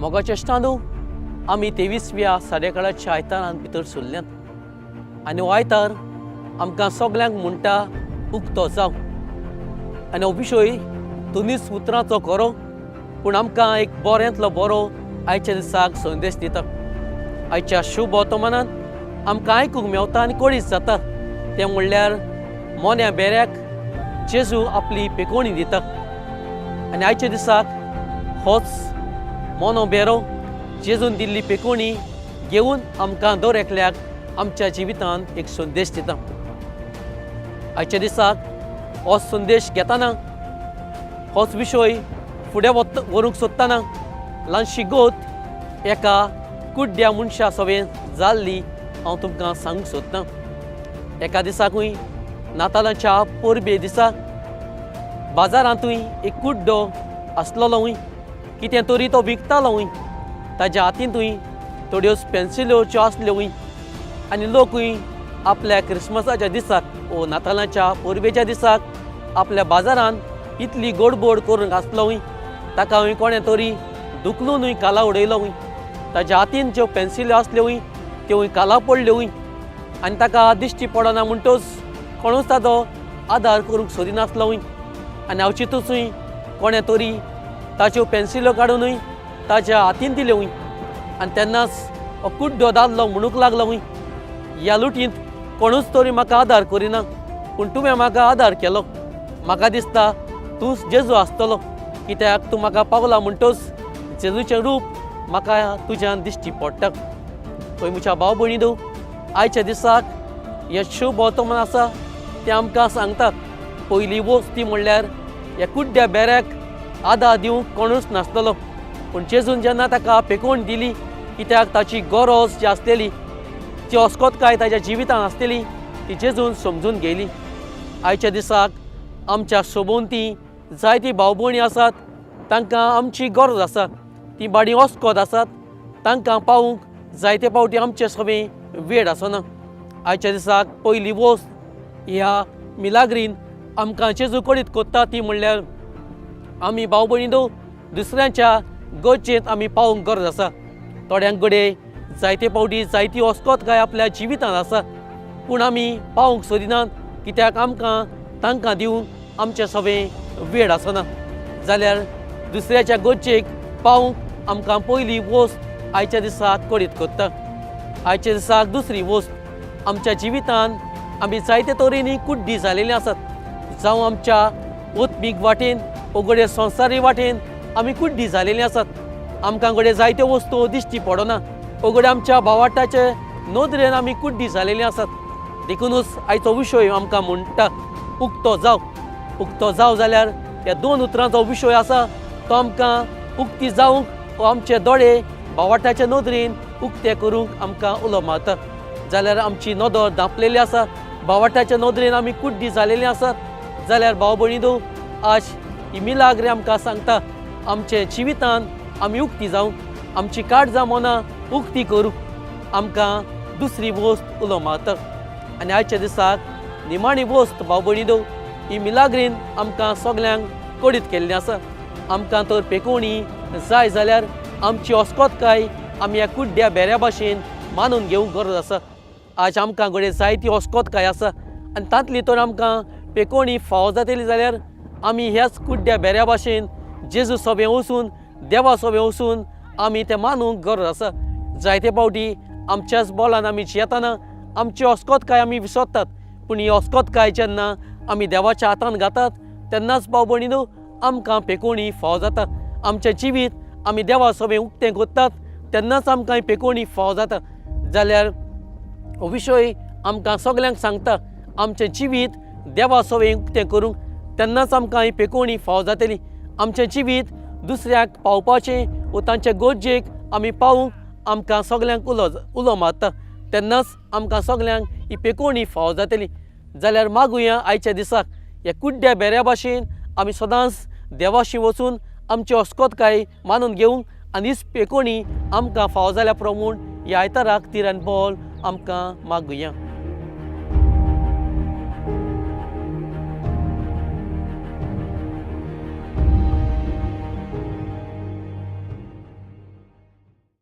मोगा चेष्टांदू आमी 23व्या साडेकाळाच्या आयतारान भितर सरल्यांत आनी हो आयतार आमकां सगल्यांक म्हणटा उक्तो जाव आनी हो विशय दोनीच उतरांचो खरो पूण आमकां एक बऱ्यांतलो बरो आयच्या दिसाक संदेश दिता। आयच्या शुभ वर्तमानांत आमकां आयकूंक मेवता आनी कळीत जाता तें म्हणल्यार मोन्या बेऱ्याक जेजू आपली पेकोवणी दिता आनी आयच्या दिसाक होच मोनो बेरो जेजून दिल्ली पेकोवणी घेवन आमकां दर एकल्याक आमच्या जिवितांत एक संदेश दिता। आयच्या दिसाक हो संदेश घेतना होच विशय फुडें व्हरूंक सोदतना ल्हानशी गोत एका कुड्ड्या मनशा सवेन जाल्ली हांव तुमकां सांगूंक सोदतां। एका दिसाकूय नातालांच्या परबे दिसा बाजारांतूय एक कुड्डो आसलोलोय कितें तरी तो विकतालोय ताज्या हातींतूय थोड्यो पेन्सिल्योच्यो आसल्योय आनी लोकूय आपल्या क्रिसमसाच्या दिसाक वो नातालांच्या परबेच्या दिसाक आपल्या बाजारांत इतली गोडबोड करूंक आसलोय ताका कोणें तरी दुखलूनय काला उडयलोय ताज्या हातीन ज्यो पेन्सिल्यो आसल्योय त्योय काला पडल्योय आनी ताका दिश्टी पडना म्हणटच कोणूच ताजो आदार करूंक सोदिनासलोय आनी हांव चिंतूचुय कोणें तरी ताच्यो पेन्सिल्यो काडूनय ताज्या हातीन दिल्योय आनी तेन्नाच हो कुड्डो दादलो म्हणूंक लागलोय ह्या लुटींत कोणूच तरी म्हाका आदार करिना पूण तुवें म्हाका आदार केलो। म्हाका दिसता तूं जेजू आसतलो कित्याक तूं म्हाका पावला म्हणटच जेजूचें रूप म्हाका तुज्यान दिश्टी पडटा। पळय म्हज्या भाव भयणीनो आयच्या दिसाक हें शुभ वर्तमान आसा तें आमकां सांगता पयली वस्त ती म्हणल्यार ह्या कुड्ड्या बेऱ्याक आदार दिवंक कोणूच नासतलो पूण जेजून जेन्ना ताका पेकोवण दिली कित्याक ताची गरज जी आसलेली ती अस्कोतकाय ताज्या जिवितांत आसलेली ती जेजून समजून घेयली। आयच्या दिसाक आमच्या सोबोवती जायती भाव भयणी आसात तांकां आमची गरज आसा ती बाडी अस्कोत आसात तांकां पावूंक जायते फावटी आमचे सवें वेळ आसना। आयच्या दिसाक पयली वस्त ह्या मिलाग्रीन आमकां जेजू कडीत कोत्ता ती म्हणल्यार आमी भाव भयणीनो दुसऱ्यांच्या गरजेंत आमी पावूंक गरज आसा। थोड्यांक कडेन जायते फावटी जायती अस्कोतकाय आपल्या जिवितांत आसा पूण आमी पावूंक सोदिनात कित्याक आमकां तांकां दिवंक आमचे सवें वेळ आसना जाल्यार दुसऱ्याच्या गरजेक पावूंक आमकां पयली वस्त आयच्या दिसाक कडीत कोत्ता। आयच्या दिसाक दुसरी वस्त आमच्या जिवितांत आमी जायते तरेनी कुड्डी जालेलीं आसात जावं आमच्या ओत्मीक वाटेन ओगडे संवसारी वाटेन आमी कुड्डी जालेलीं आसात। आमकां कडेन जायत्यो वस्तू दिश्टी पडना ओगडे आमच्या भावार्थाचे नदरेन आमी कुड्डी जालेलीं आसात देखूनच आयचो विशय आमकां म्हणटा उक्तो जाव। उक्तो जाव जाल्यार ह्या दोन उतरांचो विशय आसा तो आमकां उक्ती जावंक वो आमचे दोळे भावार्थाच्या नदरेन उक्ते करूंक आमकां उलो मारता जाल्यार आमची नदर धांपलेली आसा भावार्थाच्या नदरेन आमी कुड्डी जालेलीं आसात जाल्यार भाव भयणीनो आज ही मिलाग्री आमकां सांगता आमचे जिवितांत आमी उक्ती जावंक आमची काळजां मनां उक्ती करूंक आमकां दुसरी वस्त उलो मारता। आनी आयच्या दिसाक निमाणी वस्त भाव भयणीनो ही मिलाग्रीन आमकां सगल्यांक कडीत केल्ली आसा। आमकां तर पेकोवणी जाय जाल्यार आमची अस्कोतकाय आमी ह्या कुड्ड्या बेऱ्या भाशेन मानून घेवंक गरज आसा। आज आमकां कडेन जायती अस्कोतकाय आसा आनी तांतली तर आमकां पेकोवणी फावो जातली जाल्यार आमी ह्याच कुड्ड्या बेऱ्या भाशेन जेजू सोबें वचून देवा सोबें वचून आमी तें मानूंक गरज आसा। जायते फावटी आमच्याच बोलान आमी जियेतना आमची अस्कोतकाय आमी विसरतात पूण ही अस्कोतकाय जेन्ना आमी देवाच्या हातांत घातात तेन्नाच भाव भयणीनो आमकां पेकोवणी फावो जाता। आमचें जिवीत आमी देवा सोबें उक्तें कोत्तात तेन्नाच आमकां ही पेकोवणी फावो जाता जाल्यार हो विशय आमकां सगल्यांक सांगता आमचें जिवीत देवा सोबें उक्तें करूंक तेन्नाच आमकां ही पेकोवणी फावो जातली। आमचें जिवीत दुसऱ्याक पावपाचें वो तांचे गरजेक आमी पावूंक आमकां सगल्यांक उलो मारता तेन्नाच आमकां सगल्यांक ही पेकोवणी फावो जातली जाल्यार मागुया आयच्या दिसाक ह्या कुड्ड्या बेऱ्या भाशेन आमी सदांच देवाशी वचून आमची अस्कोतकाय मानून घेवंक आनी हीच पेकोवणी आमकां फावो जाल्या प्रमाण ह्या आयताराक तिरान बोल आमकां मागुया।